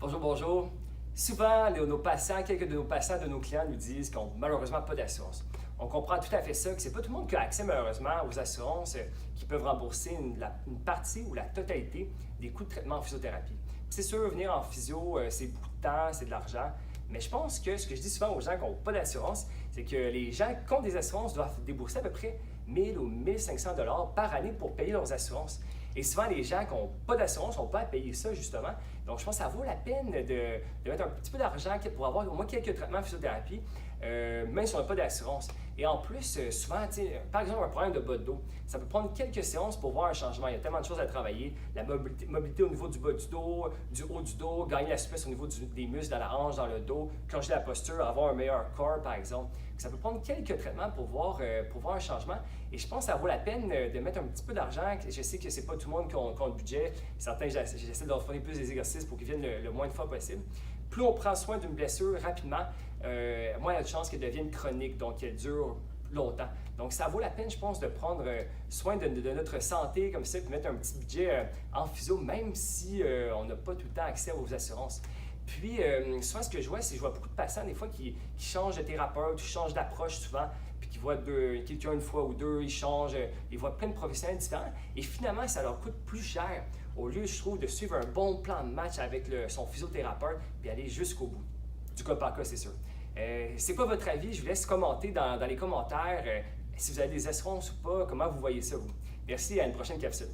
Bonjour, bonjour. Souvent, nos patients, quelques de nos patients, de nos clients nous disent qu'ils n'ont malheureusement pas d'assurance. On comprend tout à fait ça, que c'est pas tout le monde qui a accès malheureusement aux assurances qui peuvent rembourser une partie ou la totalité des coûts de traitement en physiothérapie. C'est sûr, venir en physio, c'est beaucoup de temps, c'est de l'argent, mais je pense que ce que je dis souvent aux gens qui n'ont pas d'assurance, c'est que les gens qui ont des assurances doivent débourser à peu près 1000 ou 1500 dollars par année pour payer leurs assurances. Et souvent, les gens qui n'ont pas d'assurance n'ont pas à payer ça, justement. Donc, je pense que ça vaut la peine de mettre un petit peu d'argent pour avoir au moins quelques traitements de physiothérapie, même si on n'a pas d'assurance. Et en plus, souvent, par exemple, un problème de bas de dos, ça peut prendre quelques séances pour voir un changement. Il y a tellement de choses à travailler. La mobilité au niveau du bas du dos, du haut du dos, gagner la souplesse au niveau des muscles dans la hanche, dans le dos, changer la posture, avoir un meilleur corps, par exemple. Ça peut prendre quelques traitements pour voir un changement. Et je pense que ça vaut la peine de mettre un petit peu d'argent. Je sais que c'est pas tout le monde qui a le budget. Certains, j'essaie de leur fournir plus des exercices pour qu'ils viennent le moins de fois possible. Plus on prend soin d'une blessure rapidement, moins il y a de chances qu'elle devienne chronique, donc qu'elle dure longtemps. Donc, ça vaut la peine, je pense, de prendre soin de notre santé comme ça, puis mettre un petit budget en physio, même si on n'a pas tout le temps accès aux assurances. Puis, souvent, ce que je vois, c'est que je vois beaucoup de patients, des fois, qui changent de thérapeute, qui changent d'approche souvent, puis qui voient quelqu'un une fois ou deux, ils changent, ils voient plein de professionnels différents, et finalement, ça leur coûte plus cher, au lieu, je trouve, de suivre un bon plan de match avec son physiothérapeute, puis aller jusqu'au bout. Du cas par cas, c'est sûr. C'est quoi votre avis? Je vous laisse commenter dans les commentaires si vous avez des assurances ou pas, comment vous voyez ça, vous. Merci, à une prochaine capsule.